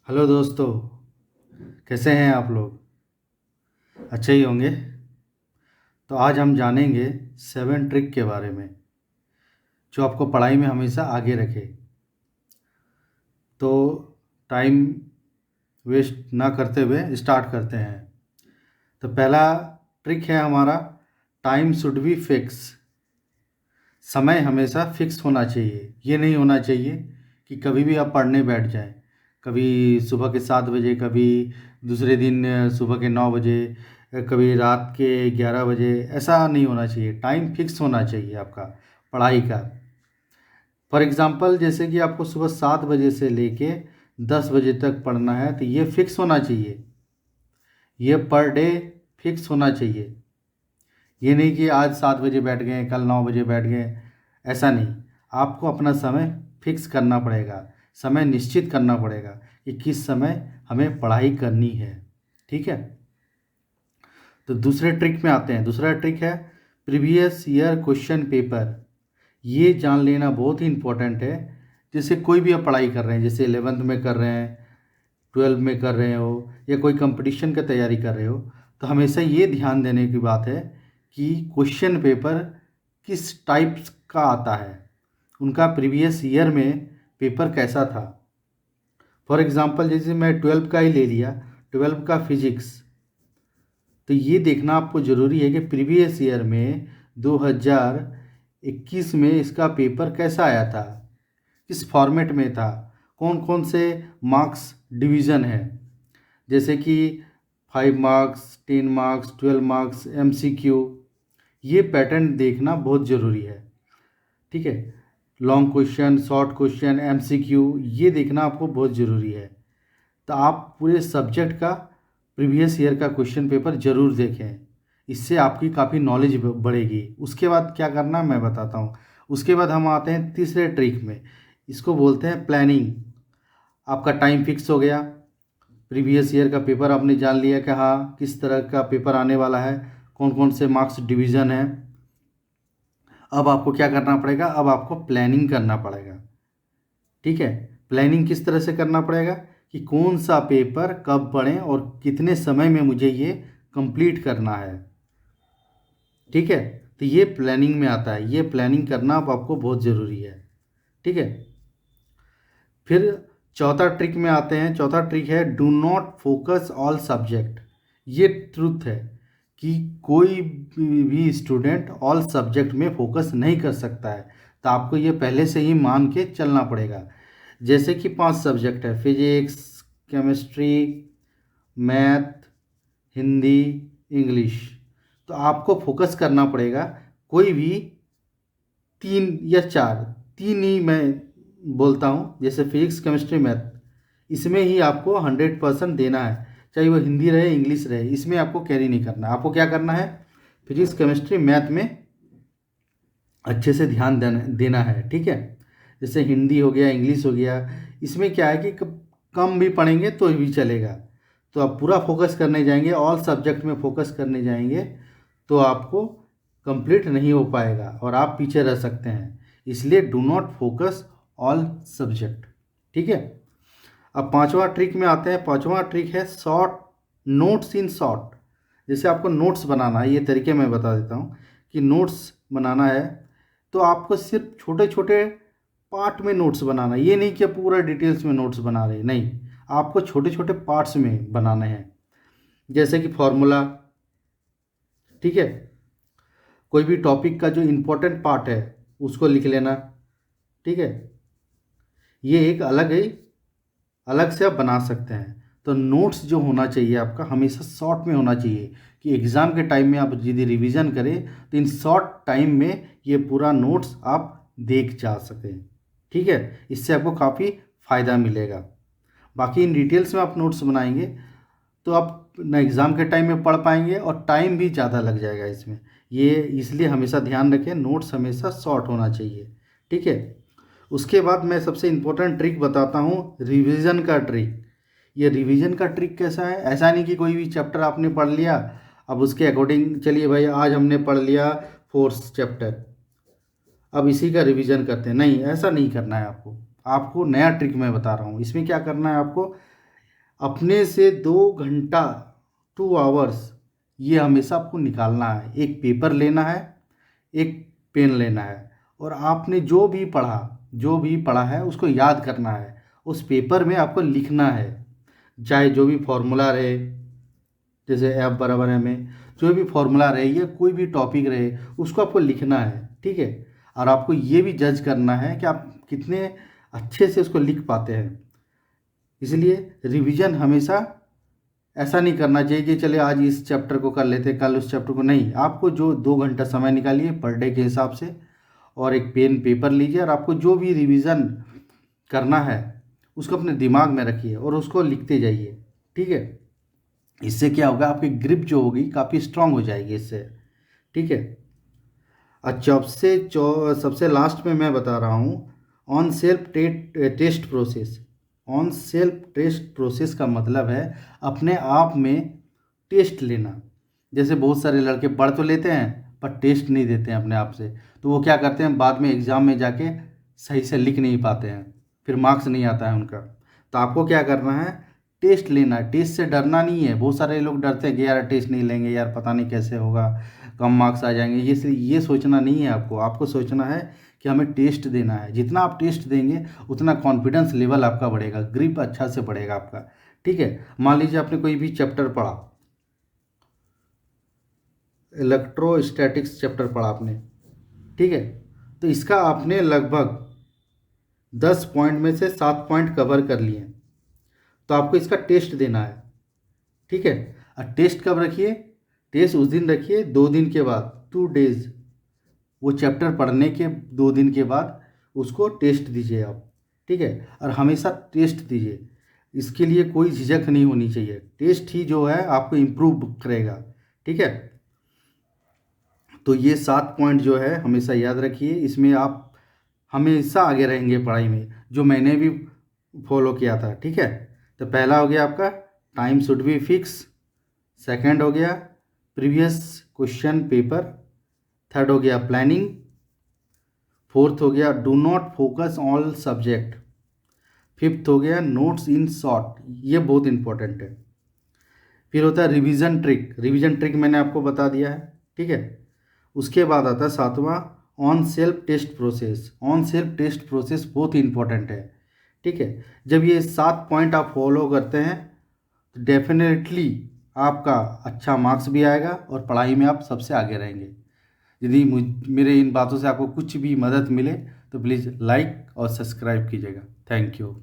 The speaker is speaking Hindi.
हेलो दोस्तों। कैसे हैं आप लोग? अच्छे ही होंगे। तो आज हम जानेंगे 7 ट्रिक के बारे में जो आपको पढ़ाई में हमेशा आगे रखे। तो टाइम वेस्ट ना करते हुए स्टार्ट करते हैं। तो पहला ट्रिक है हमारा, टाइम शुड बी फिक्स। समय हमेशा फिक्स होना चाहिए। ये नहीं होना चाहिए कि कभी भी आप पढ़ने बैठ जाएं। कभी सुबह के 7 बजे, कभी दूसरे दिन सुबह के 9 बजे, कभी रात के 11 बजे। ऐसा नहीं होना चाहिए। टाइम फिक्स होना चाहिए आपका पढ़ाई का। फॉर एग्ज़ाम्पल, जैसे कि आपको सुबह 7 बजे से लेके 10 बजे तक पढ़ना है, तो ये फिक्स होना चाहिए। ये पर डे फिक्स होना चाहिए। ये नहीं कि आज 7 बजे बैठ गए, कल 9 बजे बैठ गए। ऐसा नहीं। आपको अपना समय फिक्स करना पड़ेगा। समय निश्चित करना पड़ेगा कि किस समय हमें पढ़ाई करनी है। ठीक है। तो दूसरे ट्रिक में आते हैं। दूसरा ट्रिक है प्रीवियस ईयर क्वेश्चन पेपर। ये जान लेना बहुत ही इम्पोर्टेंट है। जैसे कोई भी आप पढ़ाई कर रहे हैं, जैसे 11th में कर रहे हैं, 12 में कर रहे हो, या कोई कंपटीशन की तैयारी कर रहे हो, तो हमेशा ये ध्यान देने की बात है कि क्वेश्चन पेपर किस टाइप का आता है, उनका प्रीवियस ईयर में पेपर कैसा था। फॉर एग्ज़ाम्पल, जैसे मैं 12 का ही ले लिया, 12 का फिजिक्स। तो ये देखना आपको ज़रूरी है कि प्रीवियस ईयर में 2021 में इसका पेपर कैसा आया था, किस फॉर्मेट में था, कौन कौन से मार्क्स डिवीज़न है। जैसे कि 5 मार्क्स, 10 मार्क्स, 12 मार्क्स, MCQ। ये पैटर्न देखना बहुत ज़रूरी है। ठीक है। Long question, short question, MCQ, ये देखना आपको बहुत ज़रूरी है। तो आप पूरे सब्जेक्ट का प्रीवियस ईयर का क्वेश्चन पेपर ज़रूर देखें। इससे आपकी काफ़ी नॉलेज बढ़ेगी। उसके बाद क्या करना मैं बताता हूँ। उसके बाद हम आते हैं तीसरे ट्रिक में। इसको बोलते हैं प्लानिंग। आपका टाइम फिक्स हो गया, प्रीवियस ईयर का पेपर आपने जान लिया कि हाँ किस तरह का पेपर आने वाला है, कौन कौन से मार्क्स डिवीज़न है। अब आपको क्या करना पड़ेगा? अब आपको प्लानिंग करना पड़ेगा। ठीक है। प्लानिंग किस तरह से करना पड़ेगा कि कौन सा पेपर कब पढ़ें और कितने समय में मुझे ये कंप्लीट करना है। ठीक है। तो ये प्लानिंग में आता है। ये प्लानिंग करना अब आपको बहुत ज़रूरी है। ठीक है। फिर चौथा ट्रिक में आते हैं। चौथा ट्रिक है do not focus all subject. ये ट्रुथ है कि कोई भी स्टूडेंट ऑल सब्जेक्ट में फोकस नहीं कर सकता है। तो आपको ये पहले से ही मान के चलना पड़ेगा। जैसे कि 5 सब्जेक्ट है, physics, chemistry, math, Hindi, English. तो आपको फोकस करना पड़ेगा। कोई भी 3 या 4, 3 ही मैं बोलता हूँ, जैसे फिजिक्स, केमिस्ट्री, मैथ, इसमें ही आपको 100% देना है। चाहे वो हिंदी रहे, इंग्लिश रहे, इसमें आपको कैरी नहीं करना। आपको क्या करना है? फिजिक्स, केमिस्ट्री, मैथ में अच्छे से ध्यान देना है। ठीक है। जैसे हिंदी हो गया, इंग्लिश हो गया, इसमें क्या है कि कम भी पढ़ेंगे तो भी चलेगा। तो आप पूरा फोकस करने जाएंगे, ऑल सब्जेक्ट में फोकस करने जाएंगे, तो आपको कंप्लीट नहीं हो पाएगा और आप पीछे रह सकते हैं। इसलिए do not focus all subject. ठीक है। अब पांचवा ट्रिक में आते हैं। पांचवा ट्रिक है शॉर्ट नोट्स इन शॉर्ट। जैसे आपको नोट्स बनाना है, ये तरीके मैं बता देता हूँ कि नोट्स बनाना है तो आपको सिर्फ छोटे छोटे पार्ट में नोट्स बनाना है। ये नहीं कि पूरा डिटेल्स में नोट्स बना रहे, नहीं। आपको छोटे छोटे पार्ट्स में बनाने हैं। जैसे कि फॉर्मूला। ठीक है। कोई भी टॉपिक का जो इम्पोर्टेंट पार्ट है उसको लिख लेना। ठीक है। ये एक अलग से आप बना सकते हैं। तो नोट्स जो होना चाहिए आपका हमेशा शॉर्ट में होना चाहिए कि एग्ज़ाम के टाइम में आप यदि रिवीजन करें तो इन शॉर्ट टाइम में ये पूरा नोट्स आप देख जा सकें। ठीक है। इससे आपको काफ़ी फ़ायदा मिलेगा। बाकी इन डिटेल्स में आप नोट्स बनाएंगे तो आप ना एग्ज़ाम के टाइम में पढ़ पाएंगे और टाइम भी ज़्यादा लग जाएगा इसमें। ये इसलिए हमेशा ध्यान रखें, नोट्स हमेशा शॉर्ट होना चाहिए। ठीक है। उसके बाद मैं सबसे इम्पोर्टेंट ट्रिक बताता हूँ, रिवीजन का ट्रिक। ये रिवीजन का ट्रिक कैसा है? ऐसा नहीं कि कोई भी चैप्टर आपने पढ़ लिया, अब उसके अकॉर्डिंग चलिए भाई आज हमने पढ़ लिया 4th चैप्टर, अब इसी का रिवीजन करते हैं। नहीं, ऐसा नहीं करना है आपको। आपको नया ट्रिक मैं बता रहा हूँ। इसमें क्या करना है आपको? अपने से 2 घंटा 2 आवर्स ये हमेशा आपको निकालना है। एक पेपर लेना है, एक पेन लेना है, और आपने जो भी पढ़ा है उसको याद करना है। उस पेपर में आपको लिखना है, चाहे जो भी फॉर्मूला रहे, जैसे एफ बराबर एम ए, जो भी फॉर्मूला रहे या कोई भी टॉपिक रहे उसको आपको लिखना है, ठीक है। और आपको ये भी जज करना है कि आप कितने अच्छे से उसको लिख पाते हैं। इसलिए रिवीजन हमेशा ऐसा नहीं करना चाहिए कि चले आज इस चैप्टर को कर लेते कल उस चैप्टर को, नहीं। आपको जो 2 घंटा समय निकालिए पर डे के हिसाब से, और एक पेन पेपर लीजिए, और आपको जो भी रिवीजन करना है उसको अपने दिमाग में रखिए और उसको लिखते जाइए, ठीक है। इससे क्या होगा, आपकी ग्रिप जो होगी काफ़ी स्ट्रांग हो जाएगी इससे, ठीक है। अच्छा, सबसे लास्ट में मैं बता रहा हूँ on self test process. On self test process का मतलब है अपने आप में टेस्ट लेना। जैसे बहुत सारे लड़के पढ़ तो लेते हैं पर टेस्ट नहीं देते हैं अपने आप से, तो वो क्या करते हैं, बाद में एग्ज़ाम में जाके सही से लिख नहीं पाते हैं, फिर मार्क्स नहीं आता है उनका। तो आपको क्या करना है, टेस्ट लेना है। टेस्ट से डरना नहीं है। बहुत सारे लोग डरते हैं कि यार टेस्ट नहीं लेंगे, यार पता नहीं कैसे होगा, कम मार्क्स आ जाएंगे। ये सोचना नहीं है आपको। आपको सोचना है कि हमें टेस्ट देना है। जितना आप टेस्ट देंगे उतना कॉन्फिडेंस लेवल आपका बढ़ेगा, ग्रिप अच्छा से बढ़ेगा आपका, ठीक है। मान लीजिए आपने कोई भी चैप्टर पढ़ा, इलेक्ट्रोस्टैटिक्स चैप्टर पढ़ा आपने, ठीक है। तो इसका आपने लगभग 10 पॉइंट में से 7 पॉइंट कवर कर लिए, तो आपको इसका टेस्ट देना है, ठीक है। और टेस्ट कब रखिए, टेस्ट उस दिन रखिए 2 दिन के बाद, 2 डेज। वो चैप्टर पढ़ने के 2 दिन के बाद उसको टेस्ट दीजिए आप, ठीक है। और हमेशा टेस्ट दीजिए, इसके लिए कोई झिझक नहीं होनी चाहिए। टेस्ट ही जो है आपको इम्प्रूव करेगा, ठीक है। तो ये 7 पॉइंट जो है हमेशा याद रखिए, इसमें आप हमेशा आगे रहेंगे पढ़ाई में, जो मैंने भी फॉलो किया था, ठीक है। तो पहला हो गया आपका time should be fix, second हो गया प्रीवियस क्वेश्चन पेपर, थर्ड हो गया प्लानिंग, फोर्थ हो गया do not focus all subject, fifth हो गया नोट्स इन शॉर्ट, ये बहुत इंपॉर्टेंट है। फिर होता है रिवीजन ट्रिक। रिवीजन ट्रिक मैंने आपको बता दिया है, ठीक है। उसके बाद आता है 7वां on self test process. On self test process बहुत इंपॉर्टेंट है, ठीक है। जब ये 7 पॉइंट आप फॉलो करते हैं तो डेफिनेटली आपका अच्छा मार्क्स भी आएगा और पढ़ाई में आप सबसे आगे रहेंगे। यदि मेरे इन बातों से आपको कुछ भी मदद मिले तो प्लीज़ लाइक और सब्सक्राइब कीजिएगा। Thank you.